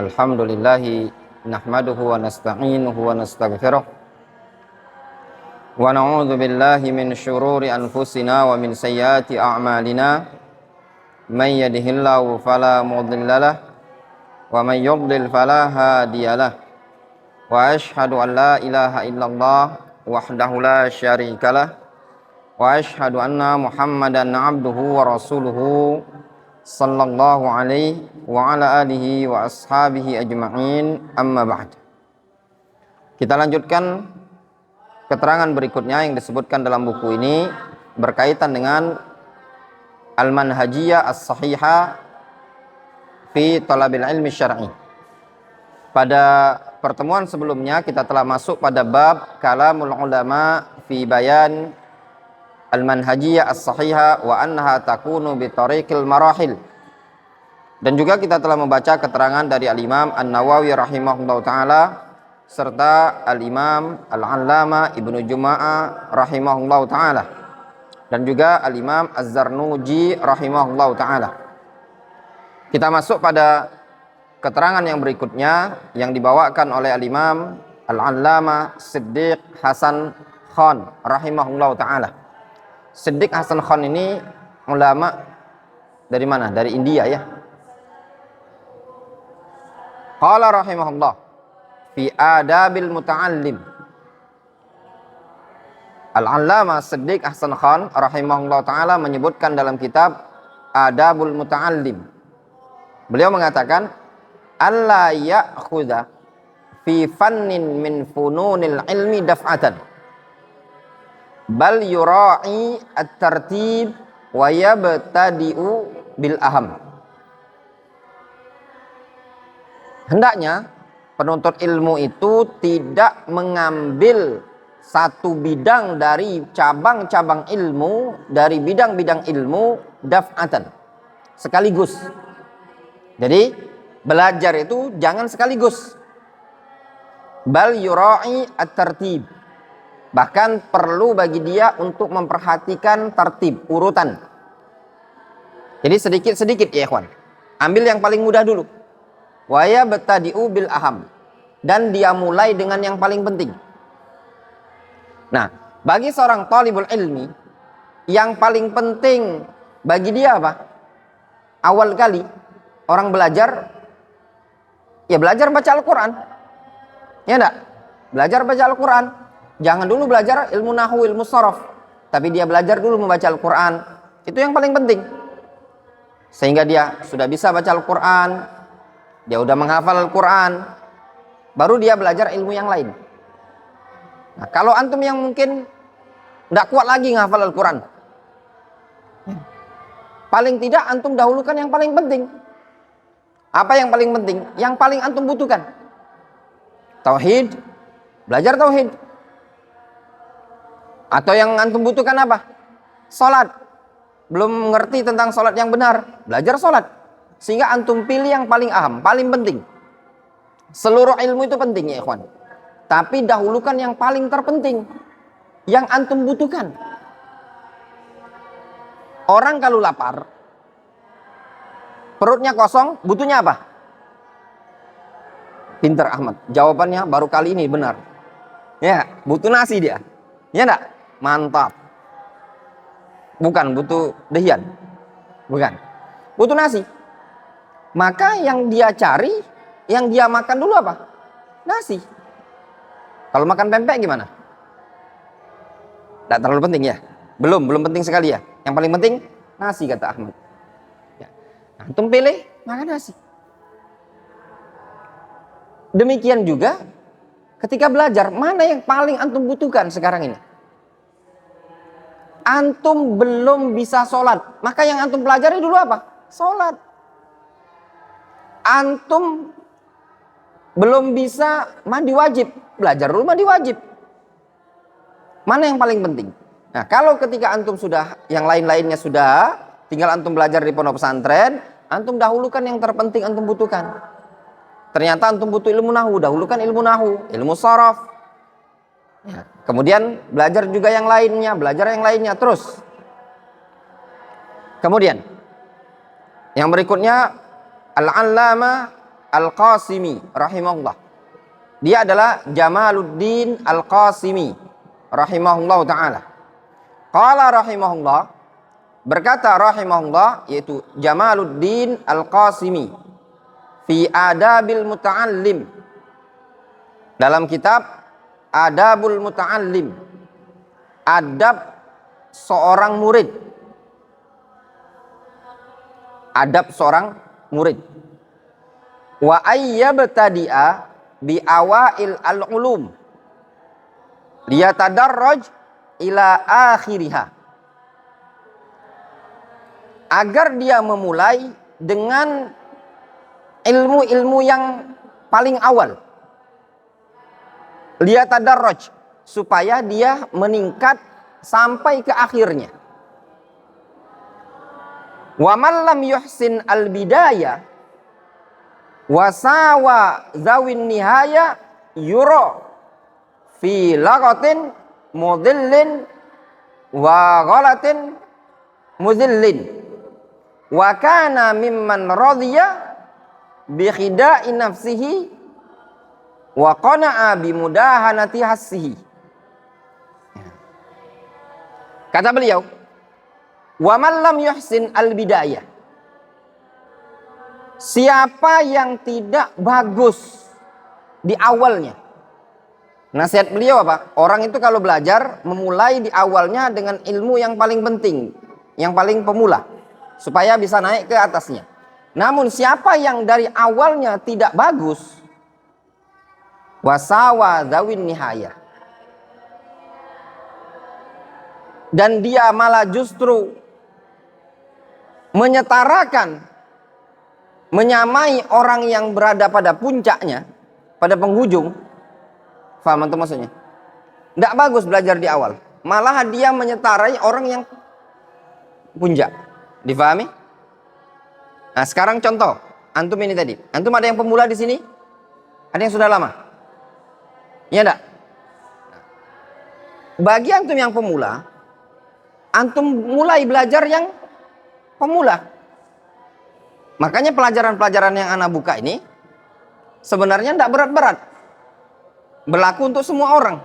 Alhamdulillahi nahmaduhu wa nasta'inuhu wa nastaghfiruh wa na'udzu billahi min syururi anfusina wa min sayyiati a'malina may yahdihillahu fala mudhillalah wa may yudlil fala hadiyalah wa asyhadu an la ilaha illallah wahdahu la syarikalah wa asyhadu anna Muhammadan abduhu wa rasuluhu sallallahu alaihi wa ala alihi wa ashabihi ajma'in, amma ba'd. Kita lanjutkan keterangan berikutnya yang disebutkan dalam buku ini berkaitan dengan al-manhajiyah as-sahihah fi talabil ilmi syar'i. Pada pertemuan sebelumnya kita telah masuk pada bab kalamul ulama fi bayan al-manhajiyah as-sahihah wa annaha takunu bi tariqil marahil. Dan juga kita telah membaca keterangan dari al-Imam An-Nawawi rahimahullahu taala serta al-Imam Al-Allama Ibnu Juma'ah rahimahullahu taala dan juga al-Imam Az-Zarnuji rahimahullahu taala. Kita masuk pada keterangan yang berikutnya yang dibawakan oleh al-Imam Al-Allama Siddiq Hasan Khan rahimahullahu taala. Siddiq Hasan Khan ini ulama dari mana? Dari India ya. Qala rahimahullah fi adabil muta'allim. Al-Allama Siddiq Hasan Khan rahimahullah taala menyebutkan dalam kitab Adabul Muta'allim. Beliau mengatakan alla ya'khudha fi fannin min fununil ilmi daf'atan bal yura'i at-tartib wa yabtadi'u bil aham. Hendaknya penuntut ilmu itu tidak mengambil satu bidang dari cabang-cabang ilmu, dari bidang-bidang ilmu daf'atan, sekaligus. Jadi belajar itu jangan sekaligus. Bal yura'i at-tartib. Bahkan perlu bagi dia untuk memperhatikan tertib, urutan. Jadi sedikit-sedikit ya ikhwan. Ambil yang paling mudah dulu. Wa yabtadi'u bil aham. Dan dia mulai dengan yang paling penting. Nah, bagi seorang talibul ilmi, yang paling penting bagi dia apa? Awal kali orang belajar, ya belajar baca Al-Quran. Ya enggak? Belajar baca Al-Quran. Jangan dulu belajar ilmu nahwu, ilmu sharaf, tapi dia belajar dulu membaca Al-Quran. Itu yang paling penting. Sehingga dia sudah bisa baca Al-Quran, dia udah menghafal Al-Quran, baru dia belajar ilmu yang lain. Nah, kalau antum yang mungkin tidak kuat lagi menghafal Al-Quran, paling tidak antum dahulukan yang paling penting. Apa yang paling penting? Yang paling antum butuhkan. Tauhid, belajar tauhid. Atau yang antum butuhkan apa? Salat. Belum mengerti tentang salat yang benar, belajar salat. Sehingga antum pilih yang paling aham, paling penting. Seluruh ilmu itu penting ya ikhwan. Tapi dahulukan yang paling terpenting, yang antum butuhkan. Orang kalau lapar, perutnya kosong, butuhnya apa? Pinter Ahmad. Jawabannya baru kali ini benar. Ya, butuh nasi dia. Ya enggak? Mantap. Bukan butuh dehian. Bukan. Butuh nasi. Maka yang dia cari, yang dia makan dulu apa? Nasi. Kalau makan pempek gimana? Tidak terlalu penting ya? Belum penting sekali ya. Yang paling penting nasi kata Ahmad. Ya. Antum pilih makan nasi. Demikian juga ketika belajar, mana yang paling antum butuhkan sekarang ini? Antum belum bisa sholat, maka yang antum pelajari dulu apa? Sholat. Antum belum bisa mandi wajib, belajar dulu mandi wajib. Mana yang paling penting? Nah, kalau ketika antum sudah, yang lain-lainnya sudah, tinggal antum belajar di pondok pesantren, antum dahulukan yang terpenting antum butuhkan. Ternyata antum butuh ilmu nahwu, dahulukan ilmu nahwu, ilmu sharaf. Ya, kemudian belajar juga yang lainnya, belajar yang lainnya terus. Kemudian yang berikutnya Al-Allama Al-Qasimi rahimahullah. Dia adalah Jamaluddin Al-Qasimi rahimahullah taala. Qala rahimahullah, berkata rahimahullah, yaitu Jamaluddin Al-Qasimi fi Adabil Muta'allim, dalam kitab Adabul Muta'allim, adab seorang murid. Adab seorang murid. Wa ayyabtadi'a bi awail al-ulum liyatadarraj ila akhiriha, agar dia memulai dengan ilmu-ilmu yang paling awal. Liyatadarraj, supaya dia meningkat sampai ke akhirnya. Wa man lam yuhsin al-bidayah wasawa zawin nihaya yura fi lagatin mudillin wa ghalatin mudillin wa kana mimman radhiya bi khida'i nafsihi wa qana'a bi mudahanati hassihi. Kata beliau, wa man lam yuhsin al bidayah, siapa yang tidak bagus di awalnya. Nasihat beliau apa? Orang itu kalau belajar memulai di awalnya dengan ilmu yang paling penting, yang paling pemula, supaya bisa naik ke atasnya. Namun siapa yang dari awalnya tidak bagus, wasawa zawin nihaya, dan dia malah justru menyetarakan, menyamai orang yang berada pada puncaknya, pada penghujung. Faham itu maksudnya? Tidak bagus belajar di awal, malah dia menyetarai orang yang puncak. Difahami? Nah sekarang contoh, antum ini tadi, antum ada yang pemula di sini, ada yang sudah lama, ya enggak? Bagi antum yang pemula, antum mulai belajar yang pemula. Makanya pelajaran-pelajaran yang ana buka ini sebenarnya tidak berat-berat, berlaku untuk semua orang,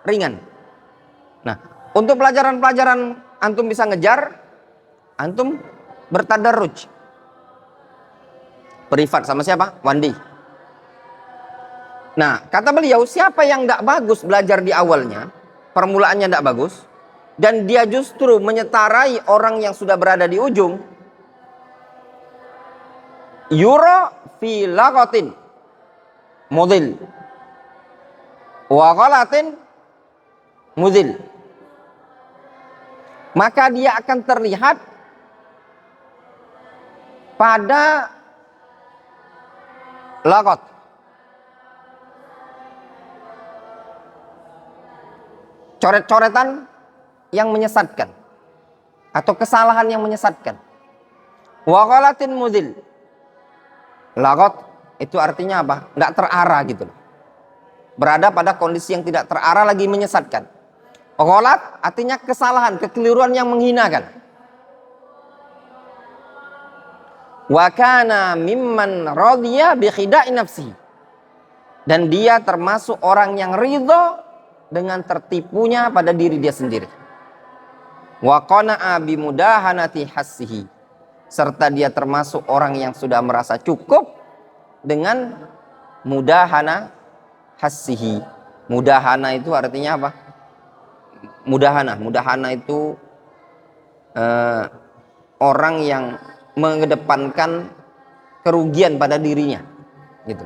ringan. Nah, untuk pelajaran-pelajaran antum bisa ngejar, antum bertadarruj. Privat sama siapa? Wandi. Nah, kata beliau, siapa yang tidak bagus belajar di awalnya, permulaannya tidak bagus, dan dia justru menyetarai orang yang sudah berada di ujung, yura fi lagatin mudil wa ghalatin mudil, maka dia akan terlihat pada lagat, coret-coretan yang menyesatkan atau kesalahan yang menyesatkan. Wa ghalatin mudil, lagat itu artinya apa? Tidak terarah gitu loh. Berada pada kondisi yang tidak terarah lagi menyesatkan. Ghalat artinya kesalahan, kekeliruan yang menghinakan. Wa kana mimman radhiya bi khida'i nafsi, dan dia termasuk orang yang ridho dengan tertipunya pada diri dia sendiri. Wa qana'a bi mudahanati hassihi, serta dia termasuk orang yang sudah merasa cukup dengan mudahana hassihi. Mudahana itu artinya apa? Mudahana itu orang yang mengedepankan kerugian pada dirinya, gitu.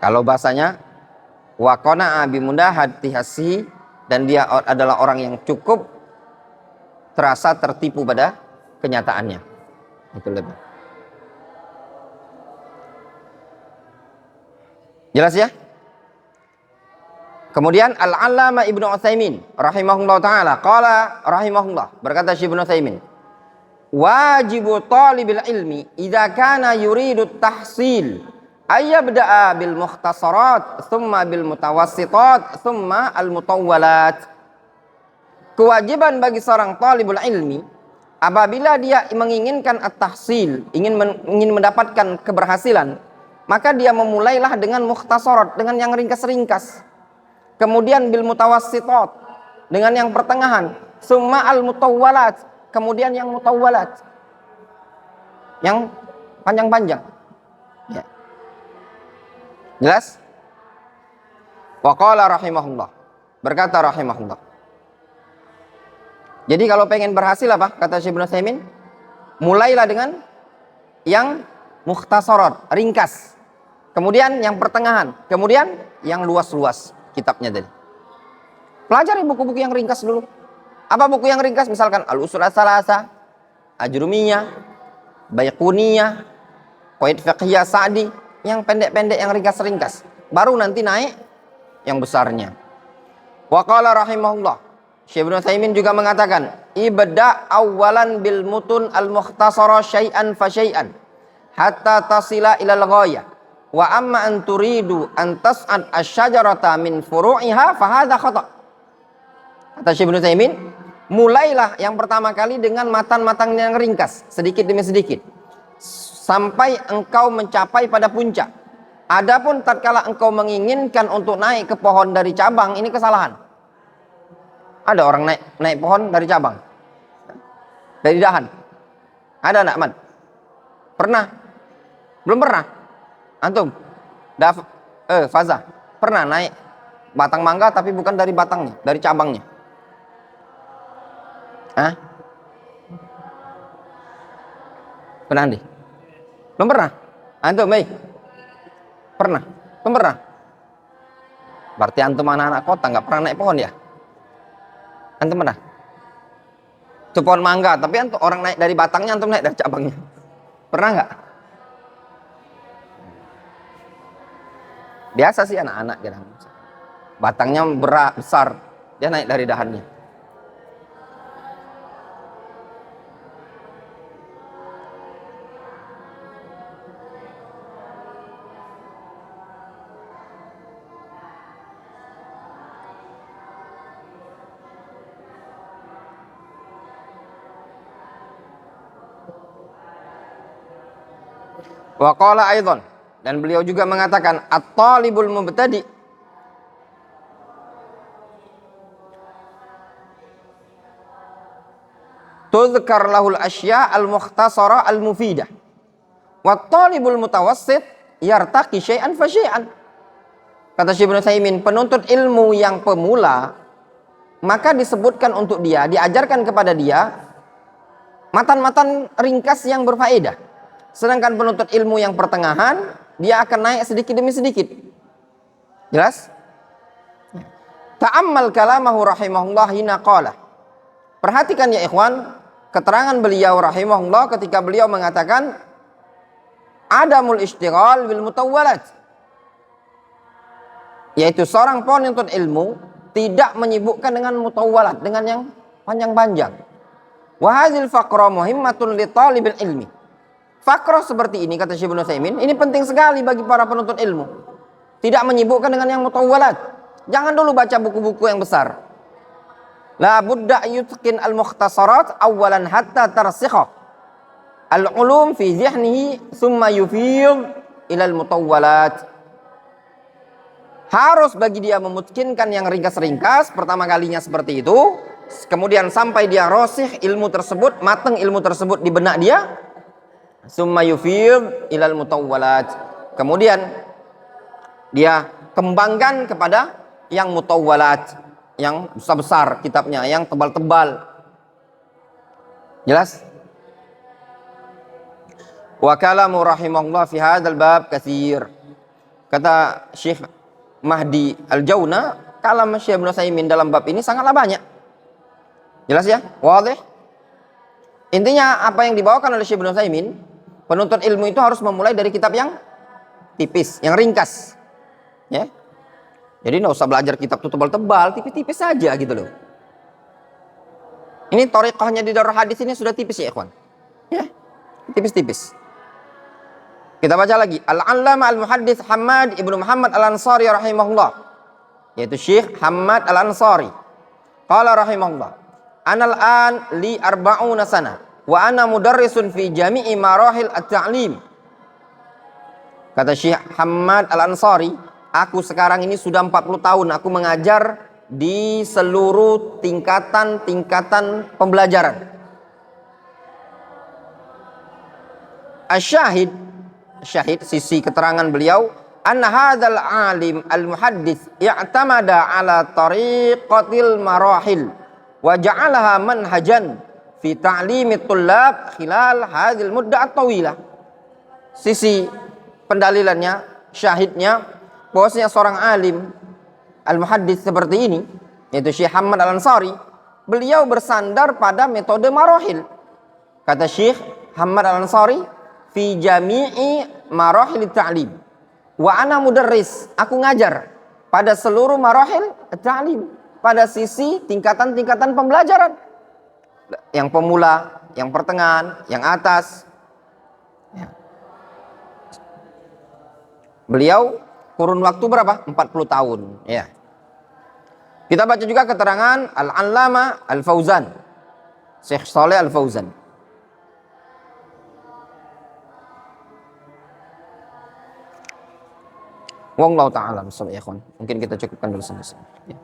Kalau bahasanya wa qana'a bi mudahati hassihi, dan dia adalah orang yang cukup terasa tertipu pada kenyataannya. Itu lebih. Jelas ya? Kemudian Al-Allamah Ibnu Utsaimin rahimahullah taala qala rahimahullah, berkata Syekh Ibnu Utsaimin, wajibu talibil ilmi idza kana yuridu tahsil ayyabda'a bil mukhtasarat thumma bil mutawassitat thumma al mutawwalat. Kewajiban bagi seorang talibul ilmi Apabila dia menginginkan at-tahsil, ingin mendapatkan keberhasilan, maka dia memulailah dengan mukhtasarat, dengan yang ringkas-ringkas. Kemudian bil mutawassitat, dengan yang pertengahan. Summa al mutawwalat, kemudian yang mutawwalat, yang panjang-panjang. Ya. Jelas? Wa qala rahimahullah, berkata rahimahullah. Jadi kalau pengen berhasil apa? Kata Syekh Ibnu Utsaimin, mulailah dengan yang mukhtasarat, ringkas. Kemudian yang pertengahan, kemudian yang luas-luas kitabnya tadi. Pelajari buku-buku yang ringkas dulu. Apa buku yang ringkas? Misalkan Al-Usul Ats-Tsalatsa, Ajrumiyah, Baiquniyah, Qawaid Fiqhiyah Sa'di, yang pendek-pendek, yang ringkas-ringkas. Baru nanti naik yang besarnya. Wa qala rahimahullah, Syekh Ibnu Utsaimin juga mengatakan, ibda awalan bil mutun al-mukhtasara syai'an fa syai'an hatta tasila ilal ghayah. Wa amma an turidu an tas'ad asy-syajarata min furu'iha fa hadza khata'. Kata Syekh Ibnu Utsaimin, mulailah yang pertama kali dengan matan-matan yang ringkas, sedikit demi sedikit, sampai engkau mencapai pada puncak. Adapun tatkala engkau menginginkan untuk naik ke pohon dari cabang, ini kesalahan. Ada orang naik pohon dari cabang, dari dahan. Ada enggak, Ahmad? Pernah? Belum pernah? Antum? Faza, pernah naik batang mangga tapi bukan dari batangnya, dari cabangnya? Hah? Pernah, Andi? Belum pernah? Antum, pernah? Belum pernah? Berarti antum anak-anak kota nggak pernah naik pohon ya? Antum pernah? Itu pohon mangga, tapi antum orang naik dari batangnya, antum naik dari cabangnya. Pernah nggak? Biasa sih anak-anak gitu. Batangnya besar, dia naik dari dahannya. Wa qala aidan, dan beliau juga mengatakan at-talibul mubtadi tuzkar lahul asya al-mukhtasara al-mufidah wa at-talibul mutawassit yartaqi syai'an fa syai'an. Kata Syekh Ibnu Utsaimin, penuntut ilmu yang pemula maka disebutkan untuk dia, diajarkan kepada dia matan-matan ringkas yang berfaedah. Sedangkan penuntut ilmu yang pertengahan, dia akan naik sedikit demi sedikit. Jelas? Ta'ammal kalamahu rahimahullah hina qala. Perhatikan ya ikhwan, keterangan beliau rahimahullah ketika beliau mengatakan adamul ishtighal bil mutawwalat. Yaitu seorang penuntut ilmu tidak menyibukkan dengan mutawwalat, dengan yang panjang-panjang. Wa hadzal faqra muhimmatun li talibil ilmi. Fakroh seperti ini, kata Syekh Ibnu Utsaimin, ini penting sekali bagi para penuntut ilmu. Tidak menyibukkan dengan yang mutawwalat. Jangan dulu baca buku-buku yang besar. La budda yutqin al-mukhtasarat awalan hatta tarsikha al-ulum fi zihnihi thumma yufid ila al-mutawwalat. Harus bagi dia memutkinkan yang ringkas-ringkas pertama kalinya seperti itu, kemudian sampai dia rosih ilmu tersebut, matang ilmu tersebut di benak dia. Summa yufid ilal mutawwalat. Kemudian dia kembangkan kepada yang mutawwalat, yang besar-besar kitabnya, yang tebal-tebal. Jelas? Wa kalamu rahimahullah fi hadzal bab katsir. Kata Syekh Mahdi Al-Jauna, kalam Syekh Ibnu Utsaimin dalam bab ini sangatlah banyak. Jelas ya? Wadih? Intinya apa yang dibawakan oleh Syekh Ibnu Utsaimin, penuntut ilmu itu harus memulai dari kitab yang tipis, yang ringkas. Ya. Jadi nggak usah belajar kitab itu tebal-tebal, tipis-tipis saja gitu loh. Ini thariqahnya di Darul Hadis ini sudah tipis ya, ikhwan. Ya. Tipis-tipis. Kita baca lagi. Al-Allama Al-Muhaddits Hammad Ibnu Muhammad Al-Ansari rahimahullah. Yaitu Syekh Hammad Al-Ansari. Qala rahimahullah. Anal an li arba'una sana. wa ana mudarrisun fi jami'i marahil at-ta'lim. Kata Syekh Hamad Al-Ansari, aku sekarang ini sudah 40 tahun aku mengajar di seluruh tingkatan-tingkatan pembelajaran. Asyahid, syahid sisi keterangan beliau, anna hadzal alim al-muhaddits i'tamada ala tariqatil marahil wa ja'alaha manhajan fi ta'limit tullab khilal hadzal muddah at-tawilah. Sisi pendalilannya, syahidnya, bahwasanya seorang alim al-muhaddits seperti ini, yaitu Syekh Hamad Al-Ansari, beliau bersandar pada metode marahil. Kata Syekh Hamad Al-Ansari, fi jami'i marahil ta'lim wa ana mudarris, aku ngajar pada seluruh marahil ta'lim, pada sisi tingkatan-tingkatan pembelajaran, yang pemula, yang pertengahan, yang atas. Beliau kurun waktu berapa? 40 tahun, ya. Kita baca juga keterangan Al-Allama Al-Fauzan, Syekh Shalih Al-Fauzan. Wallahu ta'ala, mungkin kita cukupkan dulu sampai sini. Ya.